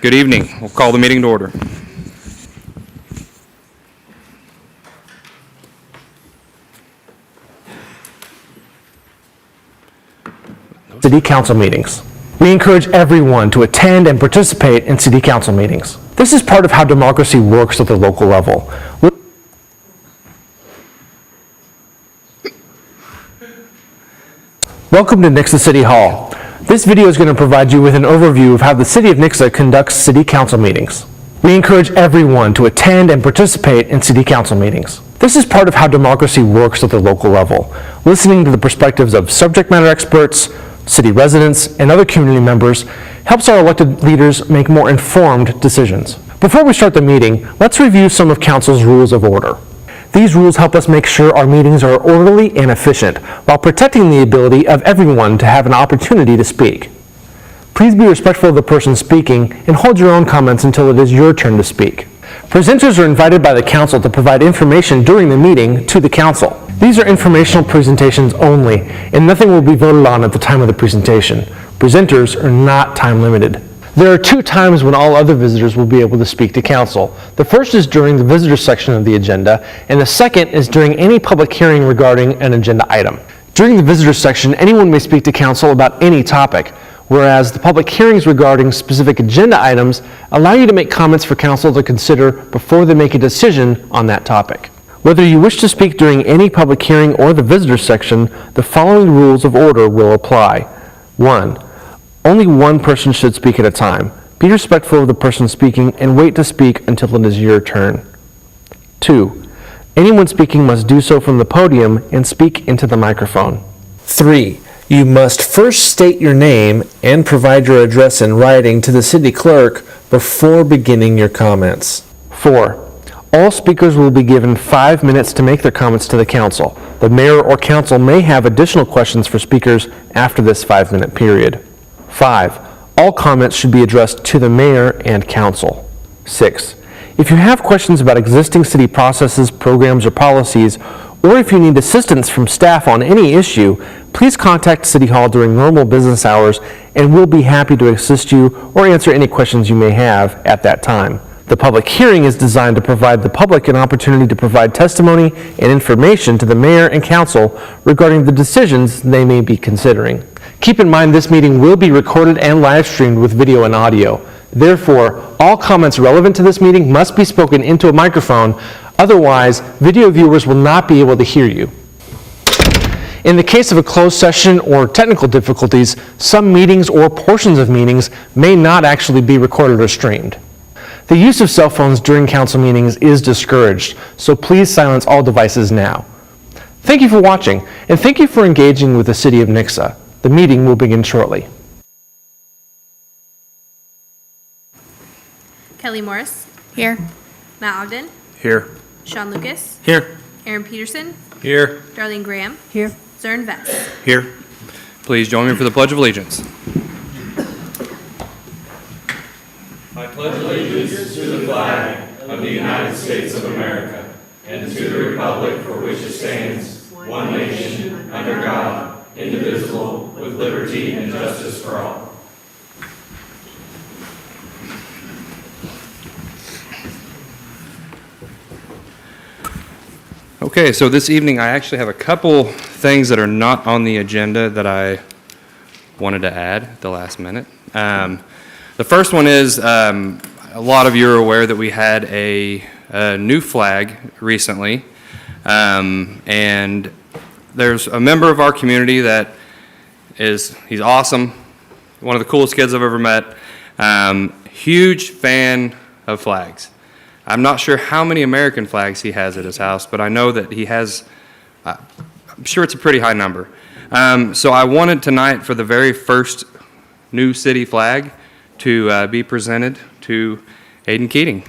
Good evening. We'll call the meeting to order. City Council meetings. We encourage everyone to attend and participate in City Council meetings. This is part of how democracy works at the local level. Welcome to Nixa City Hall. This video is going to provide you with an overview of how the City of Nixa conducts City Council meetings. We encourage everyone to attend and participate in City Council meetings. This is part of how democracy works at the local level, listening to the perspectives of subject matter experts, city residents, and other community members helps our elected leaders make more informed decisions. Before we start the meeting, let's review some of Council's rules of order. These rules help us make sure our meetings are orderly and efficient while protecting the ability of everyone to have an opportunity to speak. Please be respectful of the person speaking and hold your own comments until it is your turn to speak. Presenters are invited by the Council to provide information during the meeting to the Council. These are informational presentations only, and nothing will be voted on at the time of the presentation. Presenters are not time limited. There are 2 times when all other visitors will be able to speak to Council. The first is during the visitor section of the agenda, and the second is during any public hearing regarding an agenda item. During the visitor section, anyone may speak to Council about any topic, whereas the public hearings regarding specific agenda items allow you to make comments for Council to consider before they make a decision on that topic. Whether you wish to speak during any public hearing or the visitor section, the following rules of order will apply. 1. Only one person should speak at a time. Be respectful of the person speaking and wait to speak until it is your turn. 2. Anyone speaking must do so from the podium and speak into the microphone. 3. You must first state your name and provide your address in writing to the city clerk before beginning your comments. 4. All speakers will be given 5 minutes to make their comments to the Council. The mayor or Council may have additional questions for speakers after this 5-minute period. 5. All comments should be addressed to the mayor and Council. 6. If you have questions about existing city processes, programs, or policies, or if you need assistance from staff on any issue, please contact City Hall during normal business hours and we'll be happy to assist you or answer any questions you may have at that time. The public hearing is designed to provide the public an opportunity to provide testimony and information to the mayor and council regarding the decisions they may be considering. Keep in mind this meeting will be recorded and live streamed with video and audio. Therefore, all comments relevant to this meeting must be spoken into a microphone, otherwise video viewers will not be able to hear you. In the case of a closed session or technical difficulties, some meetings or portions of meetings may not actually be recorded or streamed. The use of cell phones during council meetings is discouraged, so please silence all devices now. Thank you for watching, and thank you for engaging with the City of Nixa. The meeting will begin shortly. Kelly Morris. Here. Matt Ogden. Here. Sean Lucas. Here. Aaron Peterson. Here. Darlene Graham. Here. Zern Vest. Here. Please join me for the Pledge of Allegiance. I pledge allegiance to the flag of the United States of America and to the republic for which it stands, one nation, under God, indivisible, with liberty and justice for all. Okay, so this evening I actually have a couple things that are not on the agenda that I wanted to add at the last minute. The first one is, a lot of you are aware that we had a new flag recently, and there's a member of our community that he's awesome, one of the coolest kids I've ever met, huge fan of flags. I'm not sure how many American flags he has at his house, but I know that he has, I'm sure it's a pretty high number. So I wanted tonight for the very first new city flag to be presented to Aiden Keating.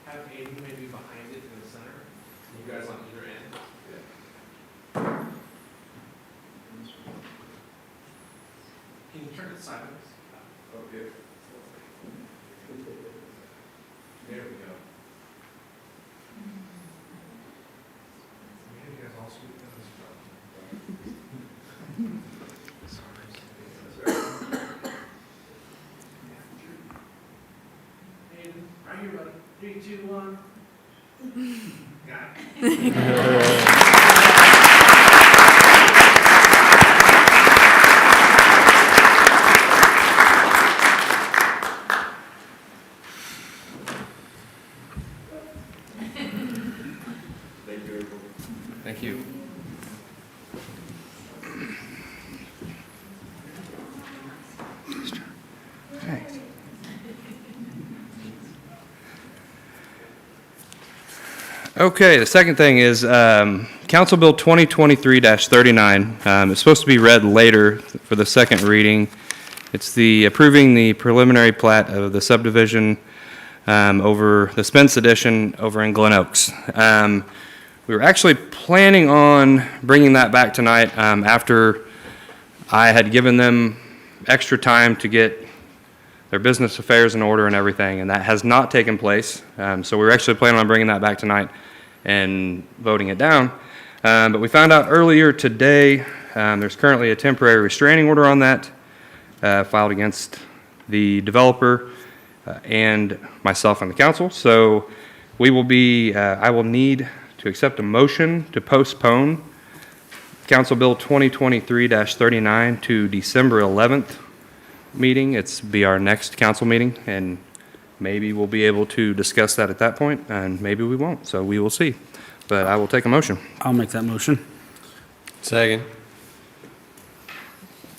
Have Aiden maybe behind it in the center? You guys turn it sideways? Okay. There we go. You guys all sweet in this Are you ready? 3, 2, 1. Got it. Thank you. Thanks. Okay, the second thing is Council Bill 2023-39. It's supposed to be read later for the second reading. It's the approving the preliminary plat of the subdivision over the Spence Edition over in Glen Oaks. We were actually planning on bringing that back tonight after I had given them extra time to get their business affairs in order and everything, and that has not taken place. So we were actually planning on bringing that back tonight and voting it down. But we found out earlier today there's currently a temporary restraining order on that filed against the developer and myself and the council. So we will be, I will need to accept a motion to postpone Council Bill 2023-39 to December 11th meeting. It's be our next council meeting, and maybe we'll be able to discuss that at that point, and maybe we won't, so we will see. But I will take a motion. I'll make that motion. Second.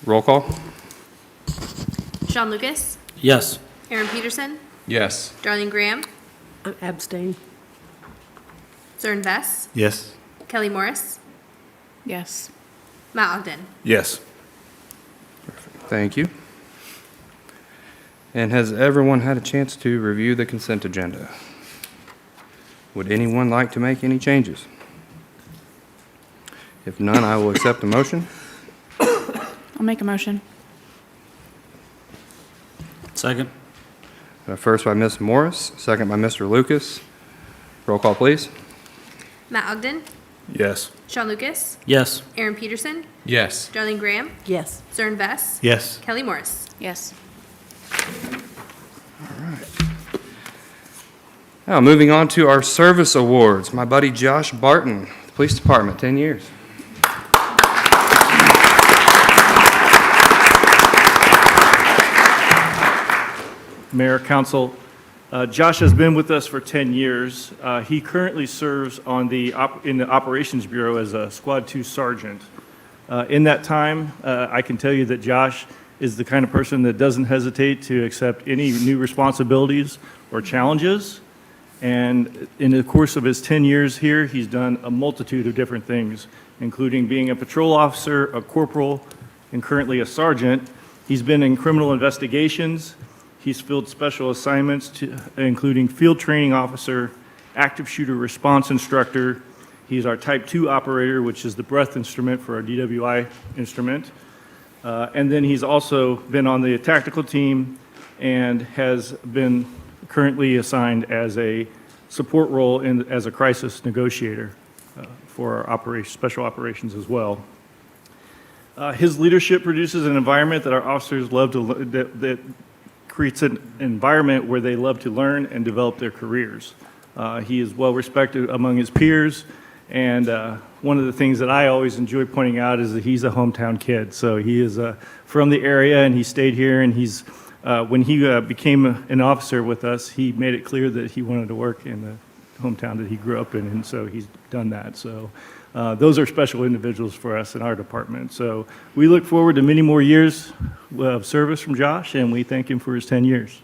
Roll call? Sean Lucas, Yes. Aaron Peterson, Yes. Darlene Graham, Abstain. Zern Vess, Yes. Kelly Morris, Yes. Matt Ogden. Yes. Thank you. And has everyone had a chance to review the consent agenda? Would anyone like to make any changes? If none, I will accept the motion. I'll make a motion. Second. First by Ms. Morris, second by Mr. Lucas. Roll call, please. Matt Ogden, Yes. Sean Lucas, Yes. Aaron Peterson, Yes. Darlene Graham, Yes. Zern Vess, Yes. Kelly Morris. Yes. Now, moving on to our service awards. My buddy Josh Barton, the Police Department, 10 years. Mayor, Council, Josh has been with us for 10 years. He currently serves on in the Operations Bureau as a Squad 2 Sergeant. In that time, I can tell you that Josh is the kind of person that doesn't hesitate to accept any new responsibilities or challenges. And in the course of his 10 years here, he's done a multitude of different things, including being a patrol officer, a corporal, and currently a sergeant. He's been in criminal investigations. He's filled special assignments, including field training officer, active shooter response instructor. He's our Type 2 operator, which is the breath instrument for our DWI instrument. And then he's also been on the tactical team and has been currently assigned as a support role as a crisis negotiator for our special operations as well. His leadership produces an environment that our officers love to, that creates an environment where they love to learn and develop their careers. He is well respected among his peers, and one of the things that I always enjoy pointing out is that he's a hometown kid. So he is from the area, and he stayed here, and he's when he became an officer with us, he made it clear that he wanted to work in the hometown that he grew up in, and so he's done that. So those are special individuals for us in our department. So we look forward to many more years of service from Josh, and we thank him for his 10 years.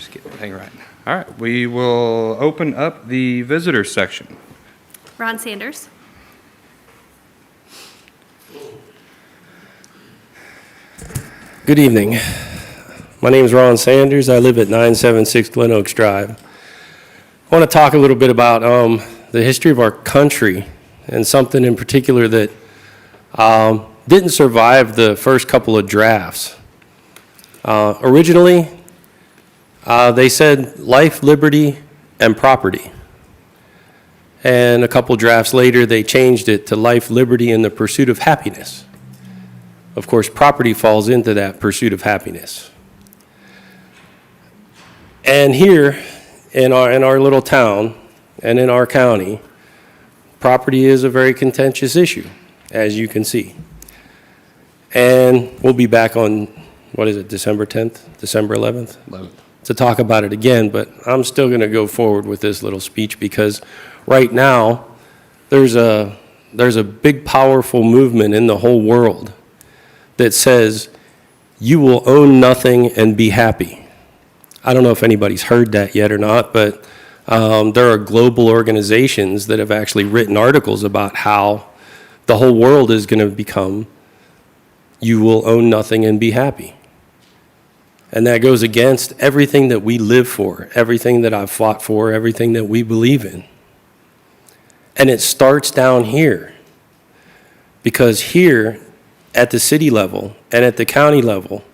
Just get the thing right. All right, we will open up the visitor section. Ron Sanders. Good evening. My name is Ron Sanders. I live at 976 Glen Oaks Drive. I want to talk a little bit about the history of our country and something in particular that didn't survive the first couple of drafts. Originally, they said life, liberty, and property. And a couple drafts later, they changed it to life, liberty, and the pursuit of happiness. Of course, property falls into that pursuit of happiness. And here in our little town and in our county, property is a very contentious issue, as you can see. And we'll be back on, what is it, December 10th, December 11th? 11th. To talk about it again, but I'm still going to go forward with this little speech because right now there's a big, powerful movement in the whole world that says you will own nothing and be happy. I don't know if anybody's heard that yet or not, but there are global organizations that have actually written articles about how the whole world is going to become you will own nothing and be happy. And that goes against everything that we live for, everything that I've fought for, everything that we believe in. And it starts down here, because here at the city level and at the county level,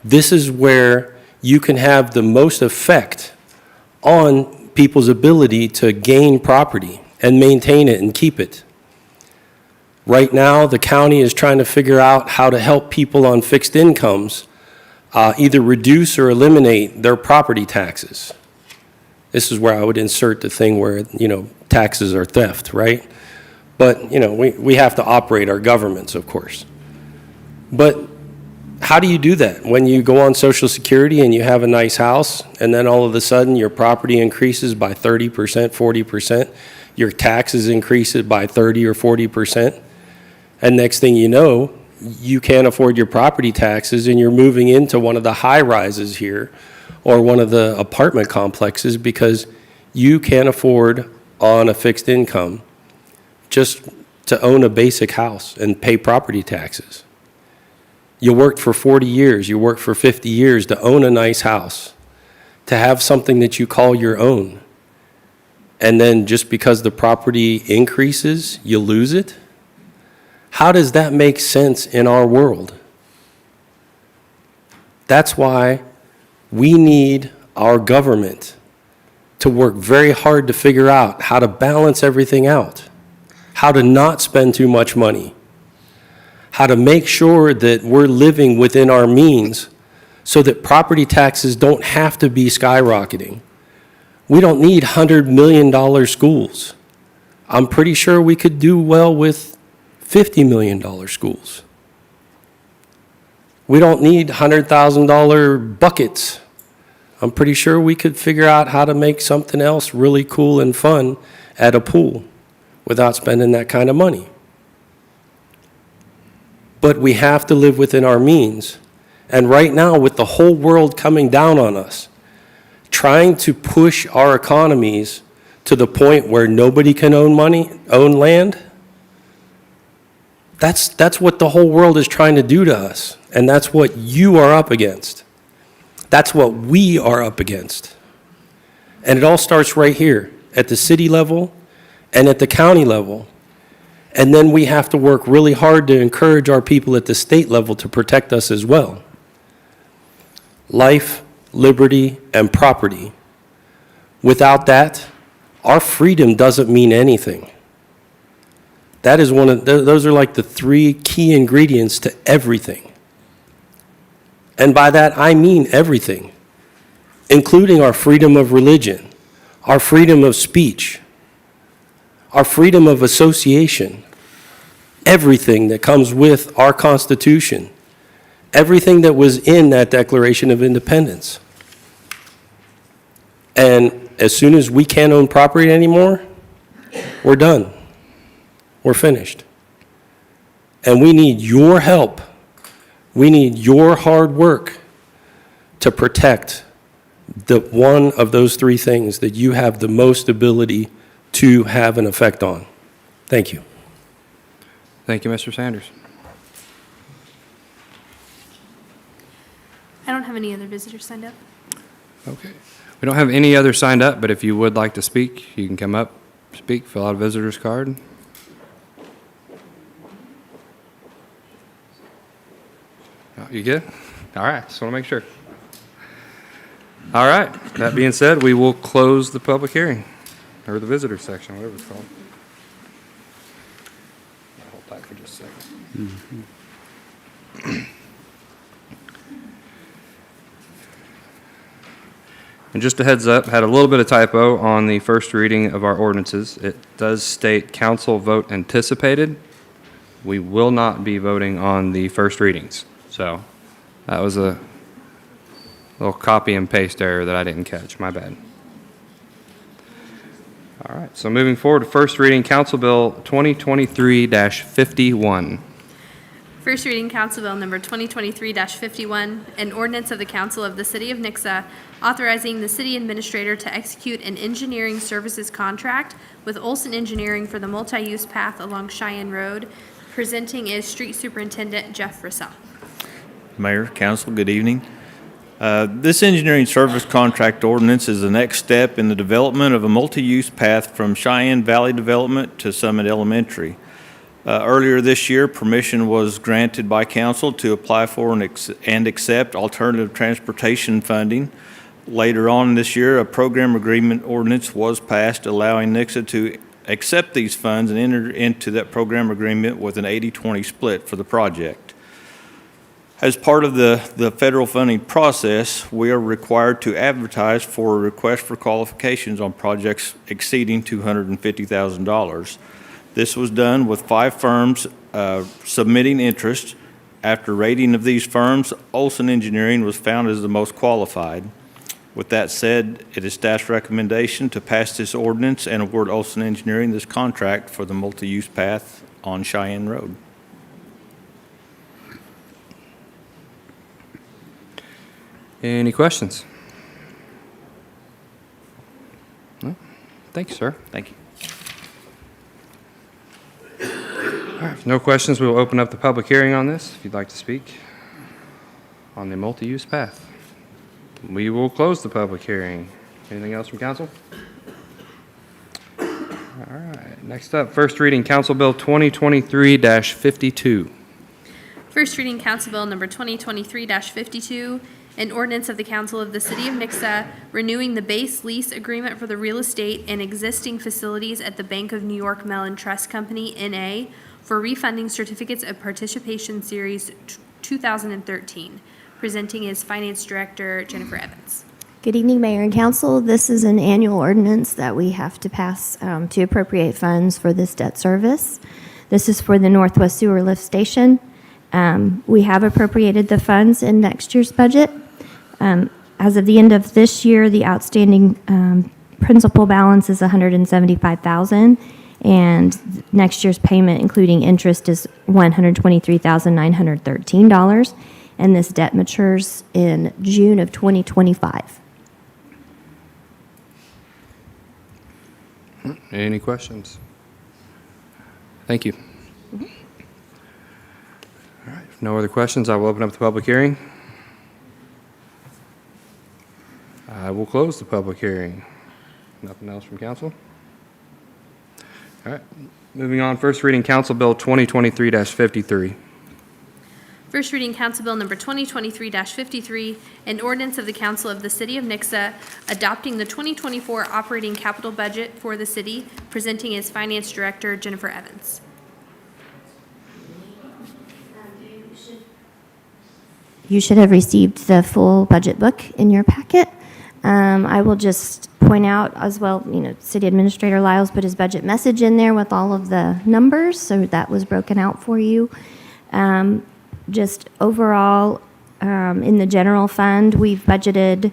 this is where you can have the most effect on people's ability to gain property and maintain it and keep it. Right now, the county is trying to figure out how to help people on fixed incomes either reduce or eliminate their property taxes. This is where I would insert the thing where, taxes are theft, right? But, we have to operate our governments, of course. But how do you do that? When you go on Social Security and you have a nice house, and then all of a sudden your property increases by 30%, 40%, your taxes increase it by 30 or 40%, and next thing you know, you can't afford your property taxes and you're moving into one of the high rises here or one of the apartment complexes because you can't afford on a fixed income just to own a basic house and pay property taxes. You worked for 40 years, you worked for 50 years to own a nice house, to have something that you call your own. And then just because the property increases, you lose it? How does that make sense in our world? That's why we need our government to work very hard to figure out how to balance everything out, how to not spend too much money, how to make sure that we're living within our means so that property taxes don't have to be skyrocketing. We don't need $100 million schools. I'm pretty sure we could do well with $50 million schools. We don't need $100,000 buckets. I'm pretty sure we could figure out how to make something else really cool and fun at a pool without spending that kind of money. But we have to live within our means. And right now, with the whole world coming down on us, trying to push our economies to the point where nobody can own land, that's what the whole world is trying to do to us. And that's what you are up against. That's what we are up against. And it all starts right here at the city level and at the county level. And then we have to work really hard to encourage our people at the state level to protect us as well. Life, liberty, and property. Without that, our freedom doesn't mean anything. That is those are like the three key ingredients to everything. And by that, I mean everything, including our freedom of religion, our freedom of speech, our freedom of association, everything that comes with our Constitution, everything that was in that Declaration of Independence. And as soon as we can't own property anymore, we're done. We're finished. And we need your help. We need your hard work to protect the one of those three things that you have the most ability to have an effect on. Thank you. Thank you, Mr. Sanders. I don't have any other visitors signed up. Okay. We don't have any others signed up, but if you would like to speak, you can come up, speak, fill out a visitor's card. Oh, you good? All right, just want to make sure. All right, that being said, we will close the public hearing, or the visitor section, whatever it's called. Hold tight for just a second. And just a heads up, had a little bit of typo on the first reading of our ordinances. It does state council vote anticipated. We will not be voting on the first readings. So that was a little copy and paste error that I didn't catch. My bad. All right, so moving forward to first reading, Council Bill 2023-51. First reading Council Bill number 2023-51, an ordinance of the Council of the City of Nixa authorizing the city administrator to execute an engineering services contract with Olson Engineering for the multi-use path along Cheyenne Road. Presenting is Street Superintendent Jeff Rissell. Mayor, council, good evening. This engineering service contract ordinance is the next step in the development of a multi-use path from Cheyenne Valley Development to Summit Elementary. Earlier this year, permission was granted by council to apply for and accept alternative transportation funding. Later on this year, a program agreement ordinance was passed allowing Nixa to accept these funds and enter into that program agreement with an 80-20 split for the project. As part of the federal funding process, we are required to advertise for a request for qualifications on projects exceeding $250,000. This was done with 5 firms submitting interest. After rating of these firms, Olson Engineering was found as the most qualified. With that said, it is staff's recommendation to pass this ordinance and award Olson Engineering this contract for the multi-use path on Cheyenne Road. Any questions? No? Thank you, sir. Thank you. All right, if no questions, we will open up the public hearing on this, if you'd like to speak on the multi-use path. We will close the public hearing. Anything else from council? All right, next up, first reading, Council Bill 2023-52. First reading Council Bill number 2023-52, an ordinance of the Council of the City of Nixa renewing the base lease agreement for the real estate and existing facilities at the Bank of New York Mellon Trust Company, N.A., for refunding certificates of participation series 2013. Presenting is Finance Director Jennifer Evans. Good evening, Mayor and Council. This is an annual ordinance that we have to pass to appropriate funds for this debt service. This is for the Northwest Sewer Lift Station. We have appropriated the funds in next year's budget. As of the end of this year, the outstanding principal balance is $175,000, and next year's payment, including interest, is $123,913. And this debt matures in June of 2025. Any questions? Thank you. All right, if no other questions, I will open up the public hearing. I will close the public hearing. Nothing else from council? All right, moving on, first reading Council Bill 2023-53. First reading Council Bill number 2023-53, an ordinance of the Council of the City of Nixa adopting the 2024 operating capital budget for the city. Presenting is Finance Director Jennifer Evans. You should have received the full budget book in your packet. I will just point out as well, City Administrator Lyles put his budget message in there with all of the numbers, so that was broken out for you. Just overall, in the general fund, we've budgeted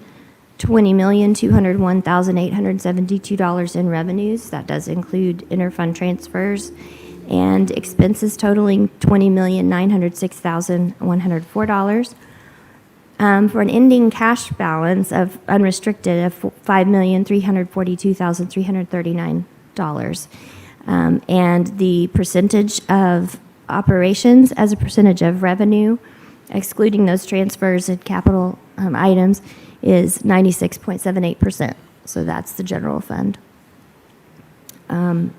$20,201,872 in revenues. That does include interfund transfers, and expenses totaling $20,906,104. for an ending cash balance of unrestricted of $5,342,339. And the percentage of operations as a percentage of revenue, excluding those transfers and capital items, is 96.78%. So that's the general fund. In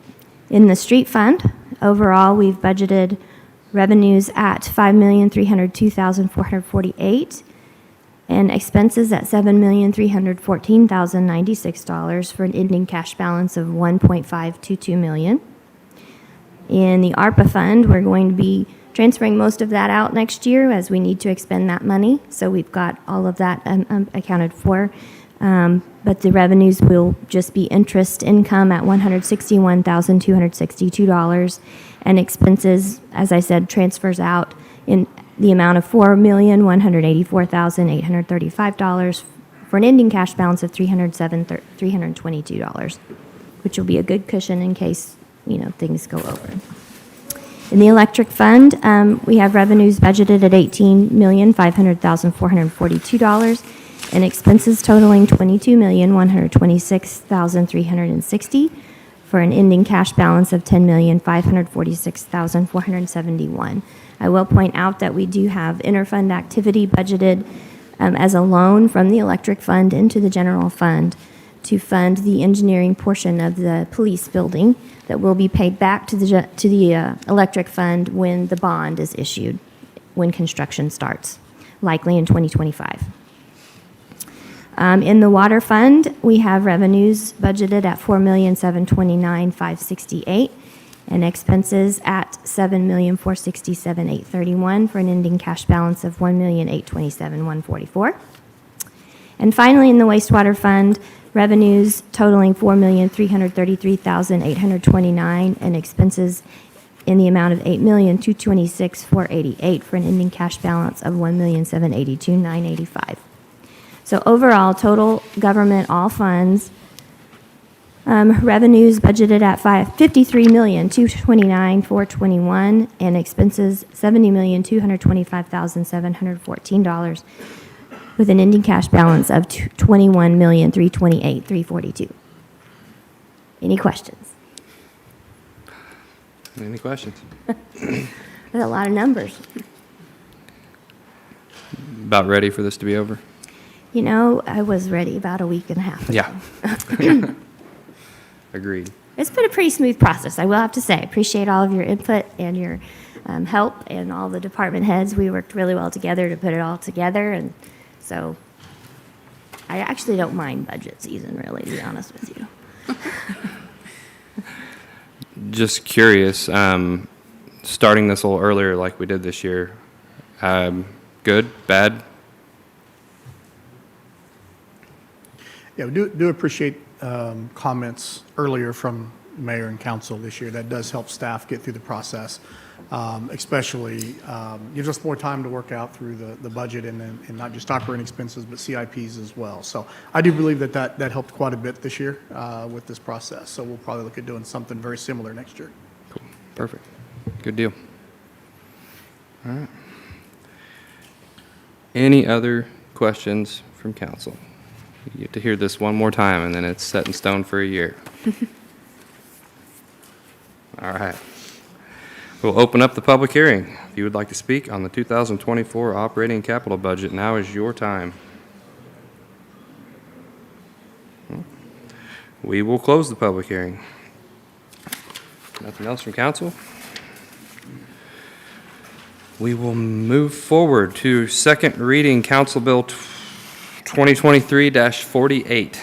the street fund, overall, we've budgeted revenues at $5,302,448 and expenses at $7,314,096 for an ending cash balance of $1.522 million. In the ARPA fund, we're going to be transferring most of that out next year as we need to expend that money. So we've got all of that accounted for. But the revenues will just be interest income at $161,262, and expenses, as I said, transfers out in the amount of $4,184,835 for an ending cash balance of $322, which will be a good cushion in case, things go over. In the electric fund, we have revenues budgeted at $18,500,442 and expenses totaling $22,126,360 for an ending cash balance of $10,546,471. I will point out that we do have interfund activity budgeted as a loan from the electric fund into the general fund to fund the engineering portion of the police building that will be paid back to the electric fund when the bond is issued, when construction starts, likely in 2025. In the water fund, we have revenues budgeted at $4,729,568 and expenses at $7,467,831 for an ending cash balance of $1,827,144. And finally, in the wastewater fund, revenues totaling $4,333,829 and expenses in the amount of $8,226,488 for an ending cash balance of $1,782,985. So overall, total government, all funds, revenues budgeted at $53,229,421 and expenses $70,225,714 with an ending cash balance of $21,328,342. Any questions? Any questions? That's a lot of numbers. About ready for this to be over? I was ready about a week and a half ago. Yeah. Agreed. It's been a pretty smooth process, I will have to say. Appreciate all of your input and your help and all the department heads. We worked really well together to put it all together, and so I actually don't mind budget season, really, to be honest with you. Just curious, starting this a little earlier like we did this year, good, bad? Yeah, we do appreciate comments earlier from mayor and council this year. That does help staff get through the process, especially gives us more time to work out through the budget and not just operating expenses, but CIPs as well. So I do believe that helped quite a bit this year with this process. So we'll probably look at doing something very similar next year. Cool. Perfect. Good deal. All right. Any other questions from council? You get to hear this one more time, and then it's set in stone for a year. All right. We'll open up the public hearing. If you would like to speak on the 2024 operating capital budget, now is your time. We will close the public hearing. Nothing else from council? We will move forward to second reading Council Bill 2023-48.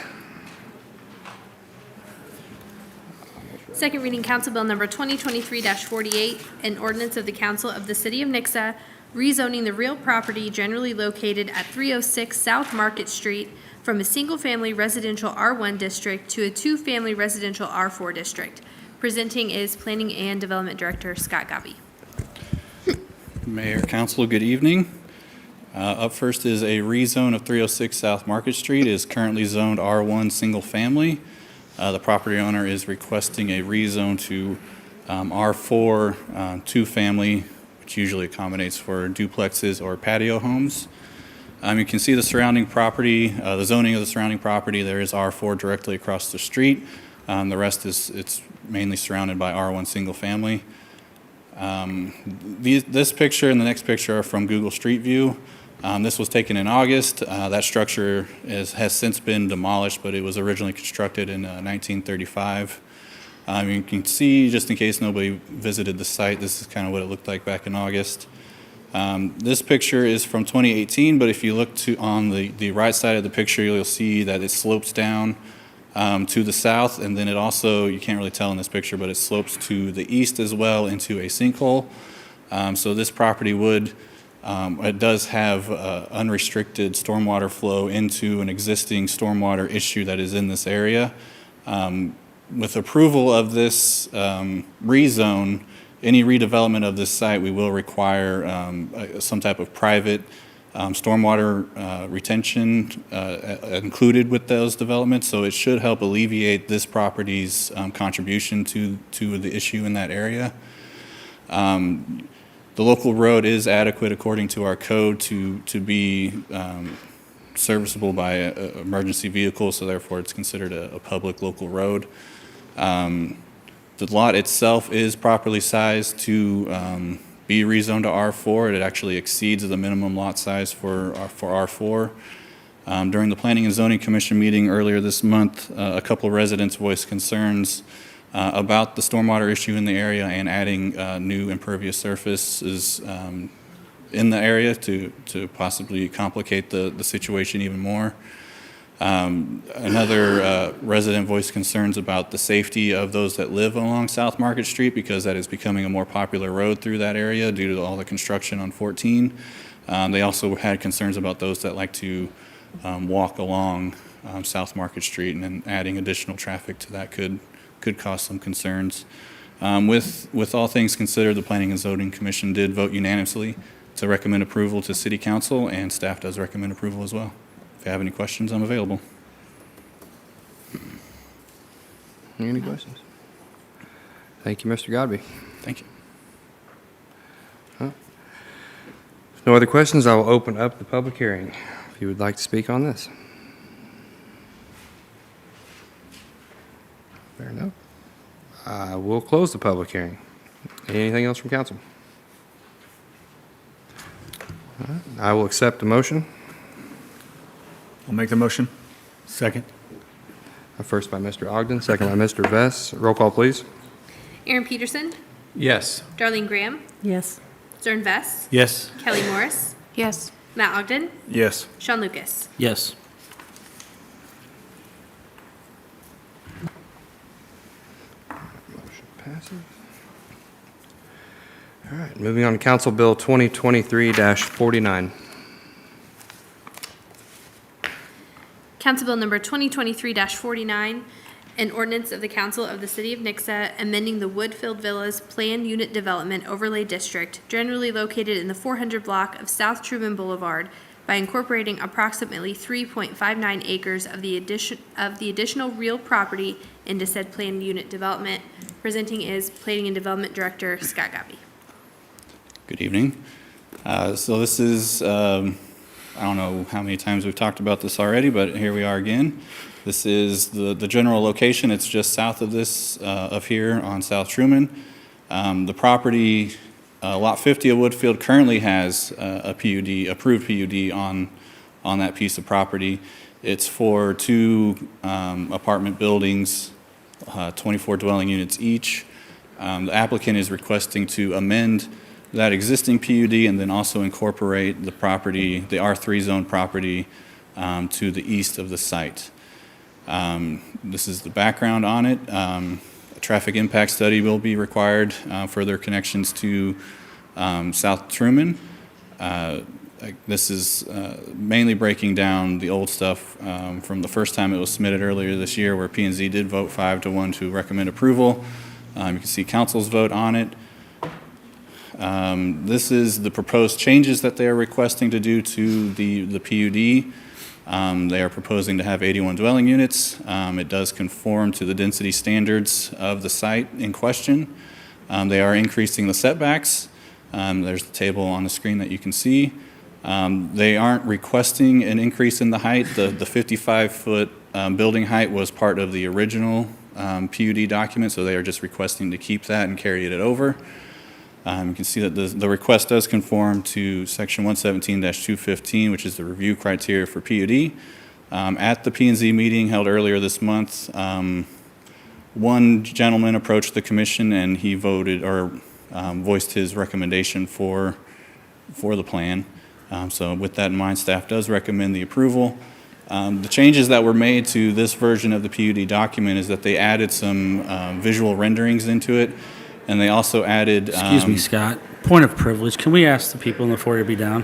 Second reading Council Bill Number 2023-48, an ordinance of the Council of the City of Nixa rezoning the real property generally located at 306 South Market Street from a single-family residential R1 district to a two-family residential R4 district. Presenting is Planning and Development Director Scott Gobby. Mayor, Council, good evening. Up first is a rezone of 306 South Market Street. It is currently zoned R1 single family. The property owner is requesting a rezone to R4 two family, which usually accommodates for duplexes or patio homes. You can see the surrounding property, the zoning of the surrounding property. There is R4 directly across the street. The rest it's mainly surrounded by R1 single family. This picture and the next picture are from Google Street View. This was taken in August. That structure has since been demolished, but it was originally constructed in 1935. You can see, just in case nobody visited the site, this is kind of what it looked like back in August. This picture is from 2018, but if you look on the right side of the picture, you'll see that it slopes down to the south, and then it also, you can't really tell in this picture, but it slopes to the east as well into a sinkhole. So this property it does have unrestricted stormwater flow into an existing stormwater issue that is in this area. With approval of this rezone, any redevelopment of this site, we will require some type of private stormwater retention included with those developments, so it should help alleviate this property's contribution to the issue in that area. The local road is adequate according to our code to be serviceable by emergency vehicles, so therefore it's considered a public local road. The lot itself is properly sized to be rezoned to R4. It actually exceeds the minimum lot size for R4. During the Planning and Zoning Commission meeting earlier this month, a couple of residents voiced concerns about the stormwater issue in the area and adding new impervious surfaces in the area to possibly complicate the situation even more. Another resident voiced concerns about the safety of those that live along South Market Street, because that is becoming a more popular road through that area due to all the construction on 14. They also had concerns about those that like to walk along South Market Street, and then adding additional traffic to that could cause some concerns. With all things considered, the Planning and Zoning Commission did vote unanimously to recommend approval to City Council, and staff does recommend approval as well. If you have any questions, I'm available. Any questions? Thank you, Mr. Godby. Thank you. If no other questions, I will open up the public hearing. If you would like to speak on this. Fair enough. I will close the public hearing. Anything else from council? All right, I will accept the motion. I'll make the motion. Second. First by Mr. Ogden, second by Mr. Vess. Roll call, please. Aaron Peterson, Yes. Darlene Graham, Yes. Zern Vess, Yes. Kelly Morris, Yes. Matt Ogden, Yes. Sean Lucas. Yes. Motion passes. All right, moving on to Council Bill 2023-49. Council Bill number 2023-49, an ordinance of the Council of the City of Nixa amending the Woodfield Villas Planned Unit Development Overlay District, generally located in the 400 block of South Truman Boulevard, by incorporating approximately 3.59 acres of the additional real property into said planned unit development. Presenting is Planning and Development Director Scott Gobby. Good evening. So this is, I don't know how many times we've talked about this already, but here we are again. This is the general location. It's just south of this, of here on South Truman. The property, Lot 50 of Woodfield currently has a PUD, approved PUD on that piece of property. It's for 2 apartment buildings, 24 dwelling units each. The applicant is requesting to amend that existing PUD and then also incorporate the property, the R3 zone property, to the east of the site. This is the background on it. A traffic impact study will be required for their connections to South Truman. This is mainly breaking down the old stuff from the first time it was submitted earlier this year, where P&Z did vote 5-1 to recommend approval. You can see council's vote on it. This is the proposed changes that they are requesting to do to the PUD. They are proposing to have 81 dwelling units. It does conform to the density standards of the site in question. They are increasing the setbacks. There's the table on the screen that you can see. They aren't requesting an increase in the height. The 55-foot building height was part of the original PUD document, so they are just requesting to keep that and carry it over. You can see that the request does conform to Section 117-215, which is the review criteria for PUD. At the P&Z meeting held earlier this month, one gentleman approached the commission and he voted or voiced his recommendation for the plan. So with that in mind, staff does recommend the approval. The changes that were made to this version of the PUD document is that they added some visual renderings into it, and they also added... Excuse me, Scott. Point of privilege. Can we ask the people in the foyer to be down?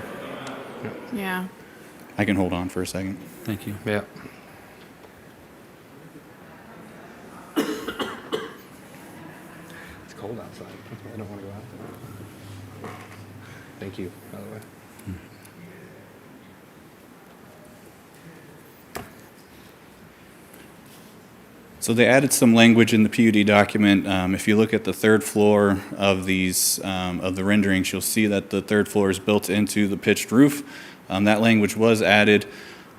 Yeah. I can hold on for a second. Thank you. Yeah. It's cold outside. I don't want to go out there. Thank you, by the way. So they added some language in the PUD document. If you look at the third floor of these, of the renderings, you'll see that the third floor is built into the pitched roof. That language was added,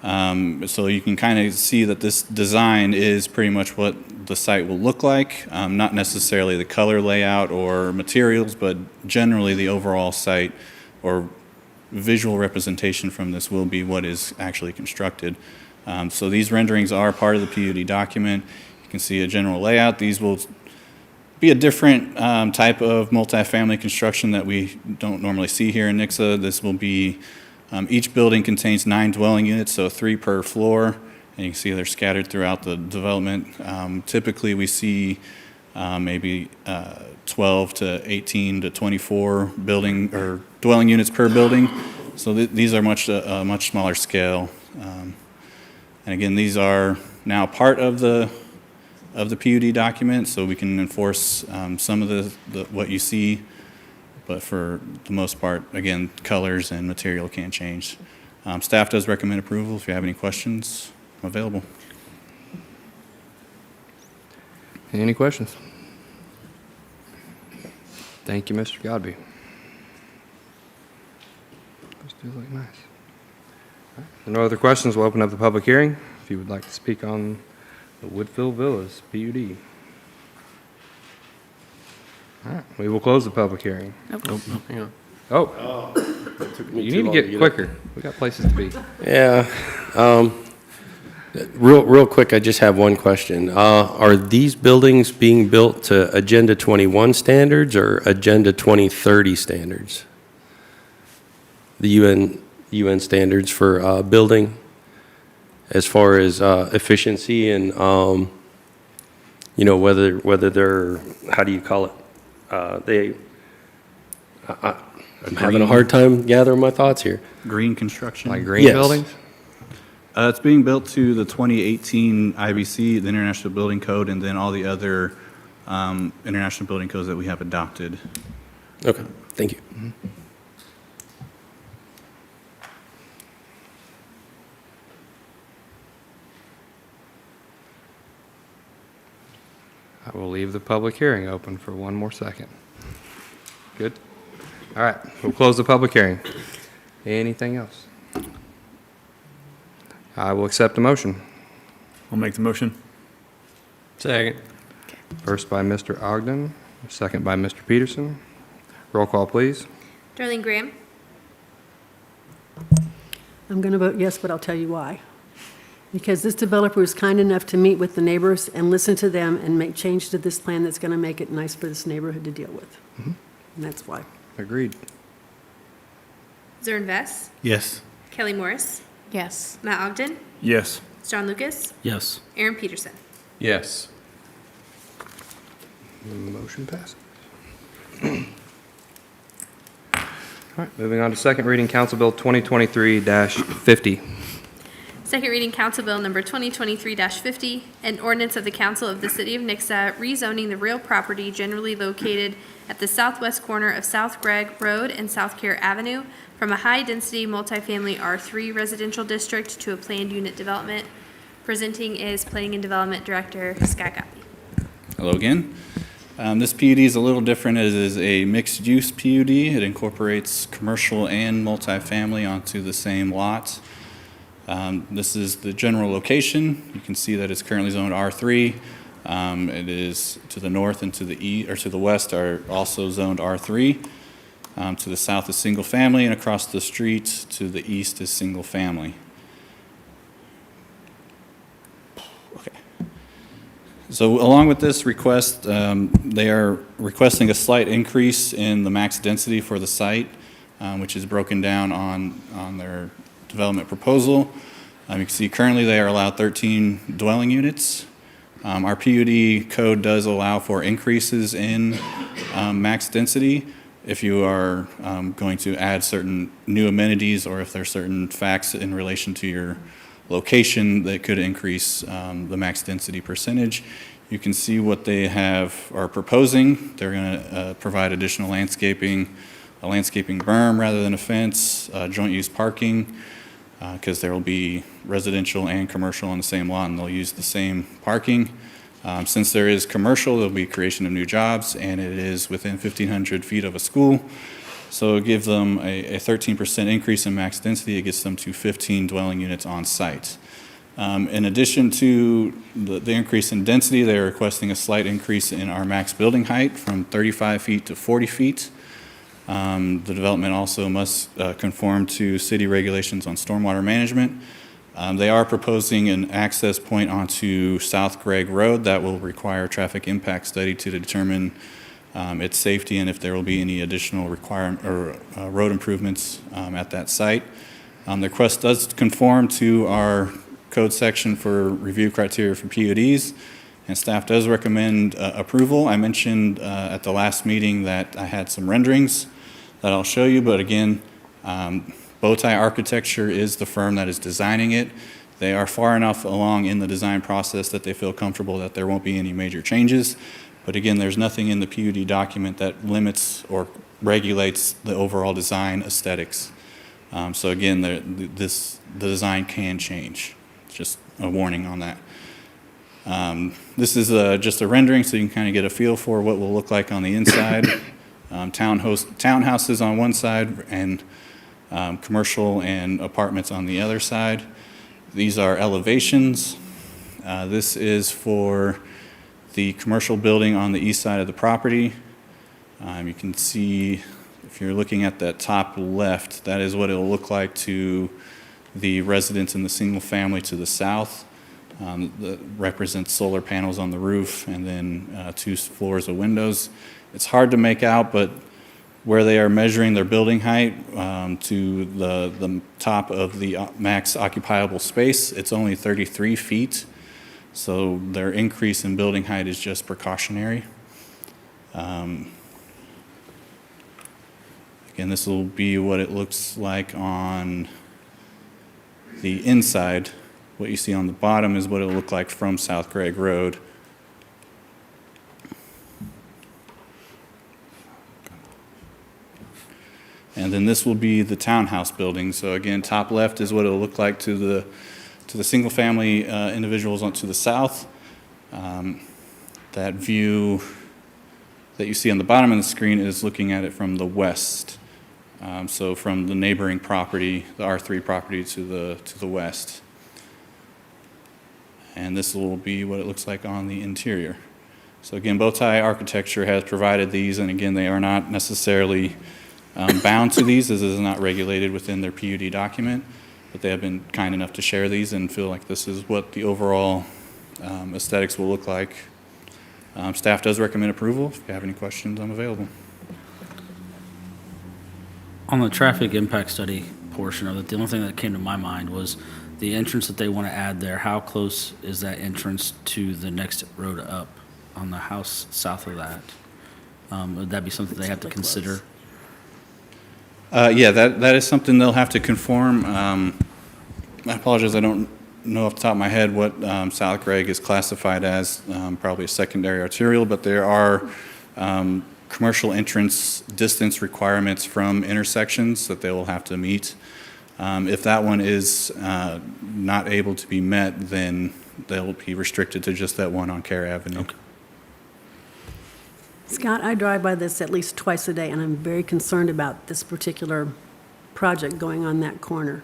so you can kind of see that this design is pretty much what the site will look like, not necessarily the color layout or materials, but generally the overall site or visual representation from this will be what is actually constructed. So these renderings are part of the PUD document. You can see a general layout. These will be a different type of multifamily construction that we don't normally see here in Nixa. This will be, each building contains 9 dwelling units, so 3 per floor. And you can see they're scattered throughout the development. Typically we see maybe 12 to 18 to 24 building or dwelling units per building. So these are a much smaller scale. And again, these are now part of the PUD document, so we can enforce some of the what you see, but for the most part, again, colors and material can't change. Staff does recommend approval. If you have any questions, I'm available. Any questions? Thank you, Mr. Godby. Those do look nice. If there are no other questions, we'll open up the public hearing. If you would like to speak on the Woodville Villas PUD. All right, we will close the public hearing. Nope. Hang on. Oh, Me you too need to long get get quicker. We got places to be. Yeah. Real quick, I just have one question. Are these buildings being built to Agenda 21 standards or Agenda 2030 standards? The UN standards for building as far as efficiency and, whether they're, how do you call it? I'm having a hard time gathering my thoughts here. Green construction. Like green Yes. buildings? It's being built to the 2018 IBC, the International Building Code, and then all the other international building codes that we have adopted. Okay, thank you. I will leave the public hearing open for one more second. Good? All right, we'll close the public hearing. Anything else? I will accept a motion. I'll make the motion. Second. First by Mr. Ogden, second by Mr. Peterson. Roll call, please. Darlene Graham, I'm going to vote yes, but I'll tell you why. Because this developer was kind enough to meet with the neighbors and listen to them and make change to this plan that's going to make it nice for this neighborhood to deal with. And that's why. Agreed. Zern Vess, Yes. Kelly Morris, Yes. Matt Ogden, Yes. John Lucas, Yes. Aaron Peterson. Yes. The motion passes. All right, moving on to second reading, Council Bill 2023-50. Second reading Council Bill number 2023-50, an ordinance of the Council of the City of Nixa rezoning the real property generally located at the southwest corner of South Gregg Road and South Care Avenue from a high-density multifamily R3 residential district to a planned unit development. Presenting is Planning and Development Director Scott Gottlieb. Hello again. This PUD is a little different. It is a mixed-use PUD. It incorporates commercial and multifamily onto the same lot. This is the general location. You can see that it's currently zoned R3. It is to the north and to the east, or to the west, are also zoned R3. To the south is single family, and across the street to the east is single family. Okay. So along with this request, they are requesting a slight increase in the max density for the site, which is broken down on their development proposal. You can see currently they are allowed 13 dwelling units. Our PUD code does allow for increases in max density if you are going to add certain new amenities, or if there are certain facts in relation to your location that could increase the max density percentage. You can see what they are proposing. They're going to provide additional landscaping, a landscaping berm rather than a fence, joint use parking, because there will be residential and commercial on the same lot, and they'll use the same parking. Since there is commercial, there'll be creation of new jobs, and it is within 1,500 feet of a school. So it gives them a 13% increase in max density. It gets them to 15 dwelling units on site. In addition to the increase in density, they're requesting a slight increase in our max building height from 35 feet to 40 feet. The development also must conform to city regulations on stormwater management. They are proposing an access point onto South Gregg Road that will require a traffic impact study to determine its safety and if there will be any additional road improvements at that site. The request does conform to our code section for review criteria for PUDs, and staff does recommend approval. I mentioned at the last meeting that I had some renderings that I'll show you, but again, Bowtie Architecture is the firm that is designing it. They are far enough along in the design process that they feel comfortable that there won't be any major changes. But again, there's nothing in the PUD document that limits or regulates the overall design aesthetics. So again, the design can change. Just a warning on that. This is just a rendering so you can kind of get a feel for what will look like on the inside. Townhouses on one side and commercial and apartments on the other side. These are elevations. This is for the commercial building on the east side of the property. You can see, if you're looking at that top left, that is what it will look like to the residents in the single family to the south. That represents solar panels on the roof and then 2 floors of windows. It's hard to make out, but where they are measuring their building height to the top of the max occupiable space, it's only 33 feet. So their increase in building height is just precautionary. Again, this will be what it looks like on the inside. What you see on the bottom is what it will look like from South Gregg Road. And then this will be the townhouse building. So again, top left is what it'll look like to the single family individuals to the south. That view that you see on the bottom of the screen is looking at it from the west. So from the neighboring property, the R3 property to the west. And this will be what it looks like on the interior. So again, Bowtie Architecture has provided these, and again, they are not necessarily bound to these, as it is not regulated within their PUD document, but they have been kind enough to share these and feel like this is what the overall aesthetics will look like. Staff does recommend approval. If you have any questions, I'm available. On the traffic impact study portion of it, the only thing that came to my mind was the entrance that they want to add there. How close is that entrance to the next road up on the house south of that? Would that be something they have to consider? Yeah, that is something they'll have to conform. I apologize, I don't know off the top of my head what South Gregg is classified as, probably a secondary arterial, but there are commercial entrance distance requirements from intersections that they will have to meet. If that one is not able to be met, then they'll be restricted to just that one on Care Avenue. Okay. Scott, I drive by this at least twice a day, and I'm very concerned about this particular project going on that corner.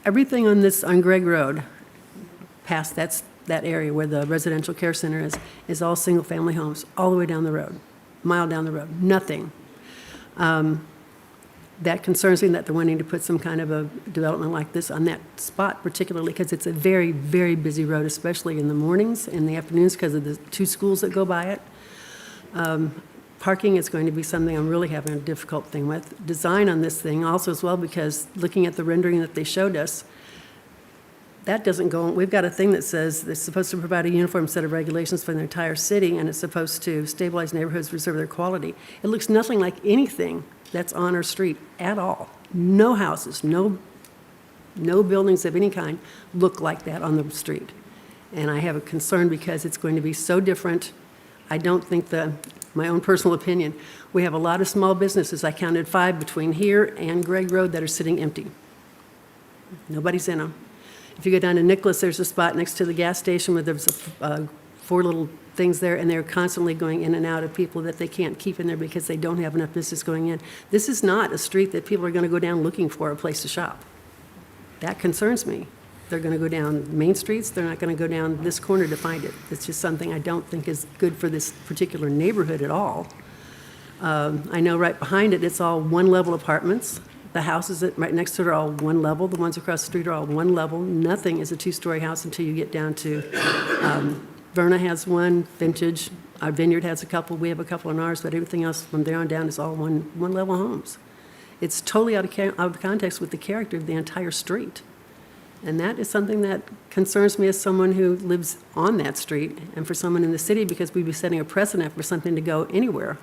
Everything on Gregg Road, past that area where the residential care center is all single-family homes, all the way down the road, mile down the road, nothing. That concerns me that they're wanting to put some kind of a development like this on that spot, particularly because it's a very, very busy road, especially in the mornings and the afternoons because of the two schools that go by it. Parking is going to be something I'm really having a difficult thing with. Design on this thing also as well, because looking at the rendering that they showed us, that doesn't go, we've got a thing that says it's supposed to provide a uniform set of regulations for the entire city, and it's supposed to stabilize neighborhoods, preserve their quality. It looks nothing like anything that's on our street at all. No houses, no buildings of any kind look like that on the street. And I have a concern because it's going to be so different. I don't think my own personal opinion, we have a lot of small businesses. I counted 5 between here and Gregg Road that are sitting empty. Nobody's in them. If you go down to Nicholas, there's a spot next to the gas station where there's 4 little things there, and they're constantly going in and out of people that they can't keep in there because they don't have enough business going in. This is not a street that people are going to go down looking for a place to shop. That concerns me. They're going to go down main streets. They're not going to go down this corner to find it. It's just something I don't think is good for this particular neighborhood at all. I know right behind it, it's all one-level apartments. The houses right next to it are all one level. The ones across the street are all one level. Nothing is a 2-story house until you get down to, Verna has one, Vintage, our Vineyard has a couple, we have a couple in ours, but everything else from there on down is all one-level homes. It's totally out of context with the character of the entire street. And that is something that concerns me as someone who lives on that street, and for someone in the city, because we'd be setting a precedent for something to go anywhere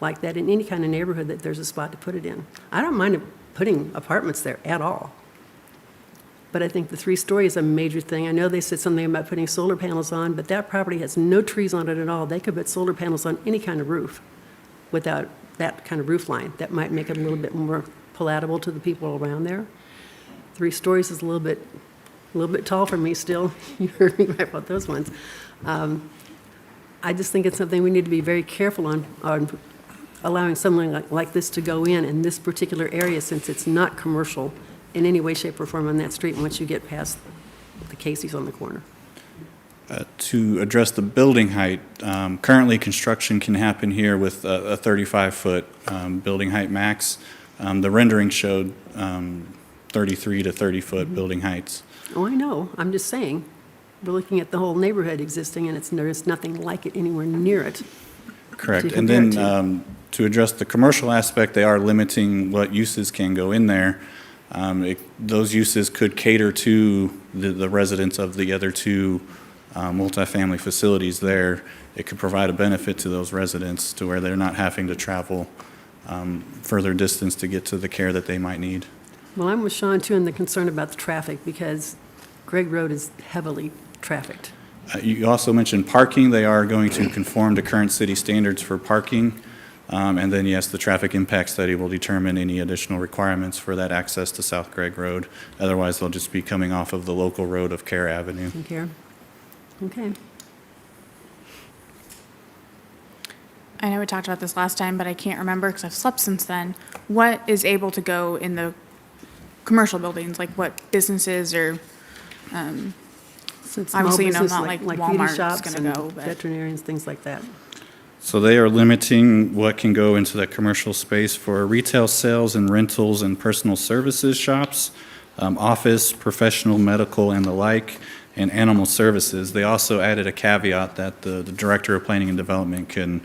like that in any kind of neighborhood that there's a spot to put it in. I don't mind putting apartments there at all. But I think the 3-story is a major thing. I know they said something about putting solar panels on, but that property has no trees on it at all. They could put solar panels on any kind of roof without that kind of roof line. That might make it a little bit more palatable to the people around there. 3 stories is a little bit tall for me still. You heard me right about those ones. I just think it's something we need to be very careful on allowing something like this to go in this particular area, since it's not commercial in any way, shape, or form on that street once you get past the Casey's on the corner. To address the building height, currently construction can happen here with a 35-foot building height max. The rendering showed 33 to 30-foot building heights. Oh, I know. I'm just saying. We're looking at the whole neighborhood existing, and there's nothing like it anywhere near it. Correct. And then to address the commercial aspect, they are limiting what uses can go in there. Those uses could cater to the residents of the other 2 multifamily facilities there. It could provide a benefit to those residents to where they're not having to travel further distance to get to the care that they might need. Well, I'm with Sean, too, in the concern about the traffic, because Gregg Road is heavily trafficked. You also mentioned parking. They are going to conform to current city standards for parking. And then, yes, the traffic impact study will determine any additional requirements for that access to South Gregg Road. Otherwise, they'll just be coming off of the local road of Care Avenue. Okay. I know we talked about this last time, but I can't remember because I've slept since then. What is able to go in the commercial buildings? Like what businesses or, So it's obviously, small not business like beauty Walmart's shops gonna and go, but- veterinarians, things like that. So they are limiting what can go into that commercial space for retail sales and rentals and personal services shops, office, professional, medical, and the like, and animal services. They also added a caveat that the Director of Planning and Development can,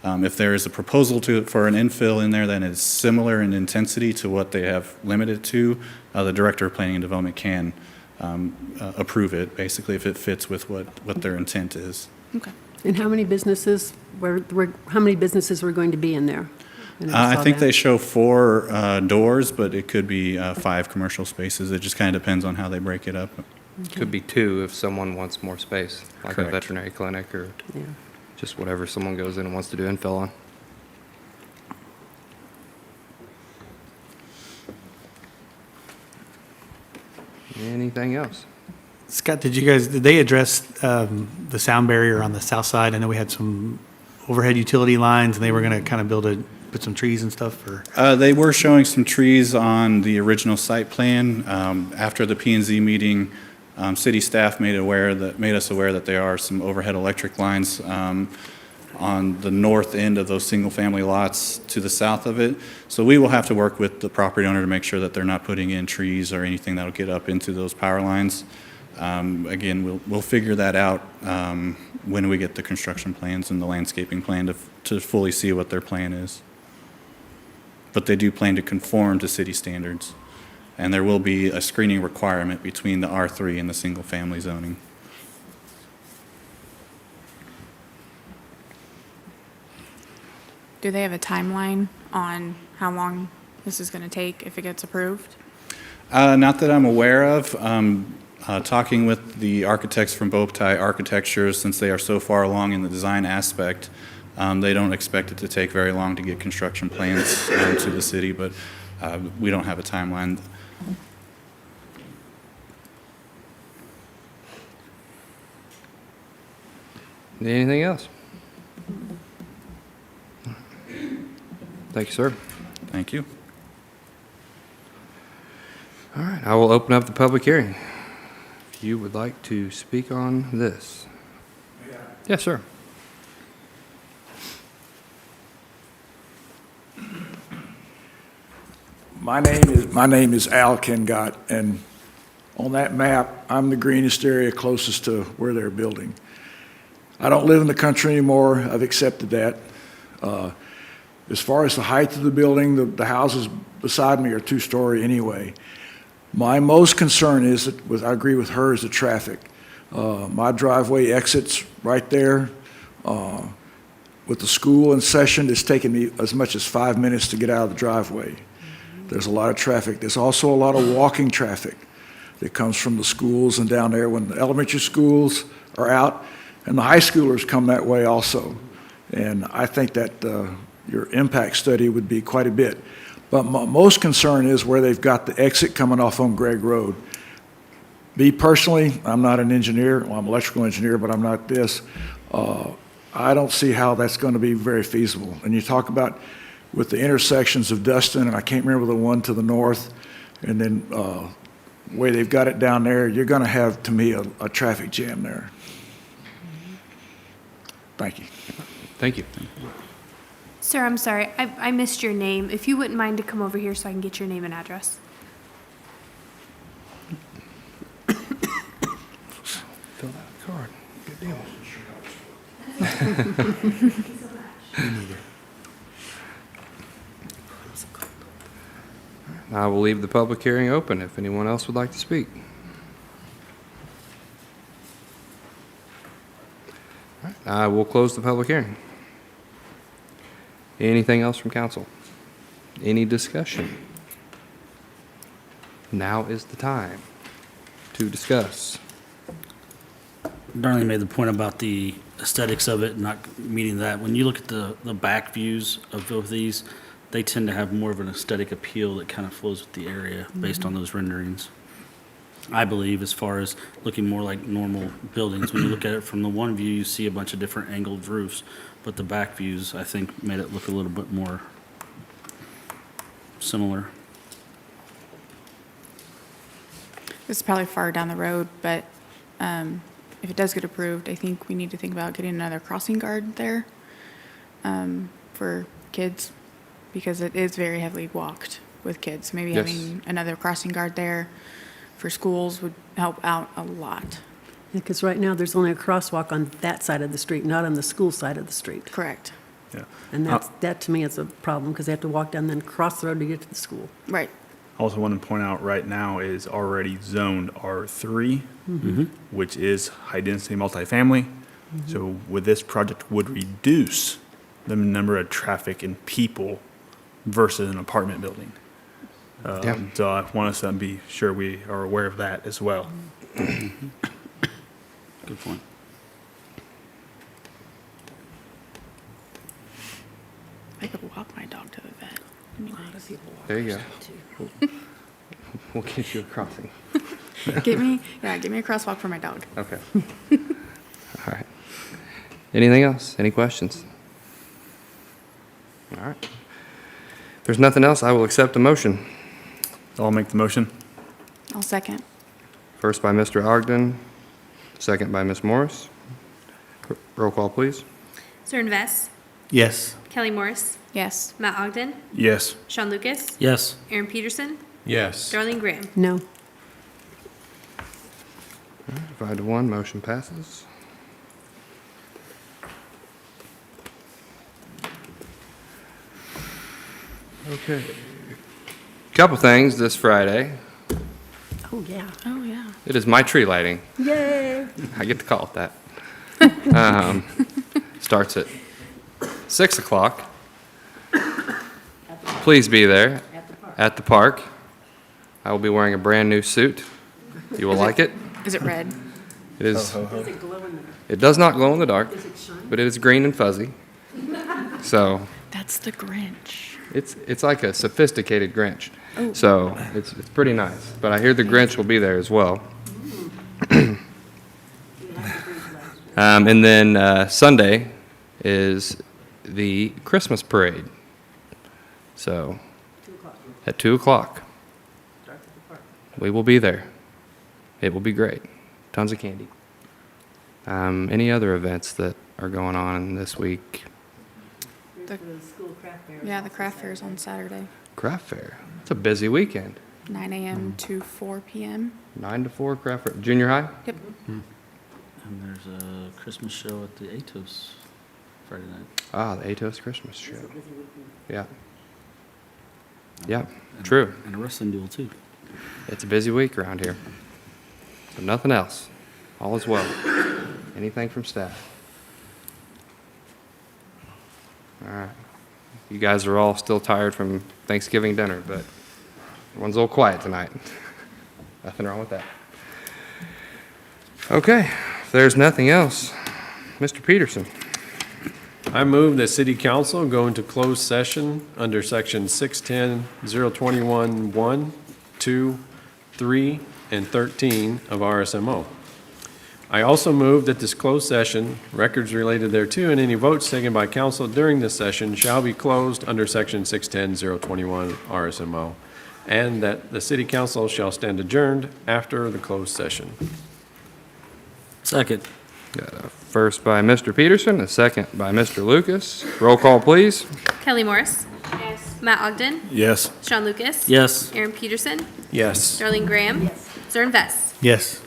if there is a proposal for an infill in there that is similar in intensity to what they have limited to, the Director of Planning and Development can approve it, basically, if it fits with what their intent is. Okay. And how many businesses were going to be in there? I think they show 4 doors, but it could be 5 commercial spaces. It just kind of depends on how they break it up. Could be 2 if someone wants more space, like Correct. a veterinary clinic or Yeah. just whatever someone goes in and wants to do infill on. Anything else? Scott, did they address the sound barrier on the south side? I know we had some overhead utility lines, and they were going to kind of put some trees and stuff, or? They were showing some trees on the original site plan. After the P&Z meeting, city staff made us aware that there are some overhead electric lines on the north end of those single-family lots to the south of it. So we will have to work with the property owner to make sure that they're not putting in trees or anything that'll get up into those power lines. Again, we'll figure that out when we get the construction plans and the landscaping plan to fully see what their plan is. But they do plan to conform to city standards. And there will be a screening requirement between the R3 and the single-family zoning. Do they have a timeline on how long this is going to take if it gets approved? Not that I'm aware of. Talking with the architects from Bowtie Architecture, since they are so far along in the design aspect, they don't expect it to take very long to get construction plans to the city, but we don't have a timeline. Anything else? Thank you, sir. Thank you. All right, I will open up the public hearing. If you would like to speak on this. Yes, sir. My name is Al Kengott, and on that map, I'm the greenest area closest to where they're building. I don't live in the country anymore. I've accepted that. As far as the height of the building, the houses beside me are two-story anyway. My most concern is, that, I agree with her, is the traffic. My driveway exits right there. With the school in session, it's taken me as much as 5 minutes to get out of the driveway. There's a lot of traffic. There's also a lot of walking traffic that comes from the schools and down there when the elementary schools are out, and the high schoolers come that way also. And I think that your impact study would be quite a bit. But my most concern is where they've got the exit coming off on Gregg Road. Me personally, I'm not an engineer. Well, I'm an electrical engineer, but I'm not this. I don't see how that's going to be very feasible. And you talk about with the intersections of Dustin, and I can't remember the one to the north, and then the way they've got it down there, you're going to have, to me, a traffic jam there. Thank you. Thank you. Sir, I'm sorry, I missed your name. If you wouldn't mind to come over here so I can get your name and address. Fill out a card. Good deal. I will leave the public hearing open if anyone else would like to speak. All right, I will close the public hearing. Anything else from council? Any discussion? Now is the time to discuss. Darlene made the point about the aesthetics of it not meeting that. When you look at the back views of both these, they tend to have more of an aesthetic appeal that kind of flows with the area based on those renderings. I believe, as far as looking more like normal buildings, when you look at it from the one view, you see a bunch of different angled roofs, but the back views, I think, made it look a little bit more similar. This is probably far down the road, but if it does get approved, I think we need to think about getting another crossing guard there for kids, because it is very heavily walked with kids. Maybe Yes. having another crossing guard there for schools would help out a lot. Because right now, there's only a crosswalk on that side of the street, not on the school side of the street. Correct. Yeah. And that to me is a problem, because they have to walk down, then cross the road to get to the school. Right. I also want to point out right now is already zoned R3, which is high-density multifamily. So with this project would reduce the number of traffic and people versus an apartment building. So I want us to be sure we are aware of that as well. Good point. I could walk my dog to the vet. There you go. We'll get you a crossing. Give me a crosswalk for my dog. Okay. All right. Anything else? Any questions? All right. If there's nothing else, I will accept a motion. I'll make the motion. I'll second. First by Mr. Ogden, second by Ms. Morris. Roll call, please. Cernvest, Yes. Kelly Morris, Yes. Matt Ogden, Yes. Sean Lucas, Yes. Aaron Peterson, Yes. Darlene Graham. No. 5-1, motion passes. Okay. Couple things this Friday. Oh, yeah. Oh, yeah. It is my tree lighting. Yay. I get to call it that. Starts at 6 o'clock. Please be there at the park. I will be wearing a brand-new suit. You will like it. Is it red? It is. It does not glow in the dark, but it is green and fuzzy. So That's the Grinch. it's like a sophisticated Grinch. So it's pretty nice. But I hear the Grinch will be there as well. And then Sunday is the Christmas parade. So at 2 o'clock, we will be there. It will be great. Tons of candy. Any other events that are going on this week? Yeah, the craft fair is on Saturday, Craft fair. It's a busy weekend. 9 a.m. to 4 p.m. 9 to 4 craft fair. Junior high? Yep. And there's a Christmas show at the Atos Friday night. Ah, the Atos Christmas show. Yeah. Yeah, true. And a wrestling duel, too. It's a busy week around here. But nothing else. All is well. Anything from staff? All right. You guys are all still tired from Thanksgiving dinner, but everyone's a little quiet tonight. Nothing wrong with that. Okay, if there's nothing else, Mr. Peterson. I move that city council go into closed session under section 610, 021, 1, 2, 3, and 13 of RSMO. I also move that this closed session, records related thereto, and any votes taken by council during this session shall be closed under section 610, 021 RSMO, and that the city council shall stand adjourned after the closed session. Second. Got a first by Mr. Peterson, a second by Mr. Lucas. Roll call, please. Kelly Morris. Yes. Matt Ogden, Yes. Sean Lucas. Yes. Aaron Peterson, Yes. Darlene Graham. Yes. Cernvest. Yes.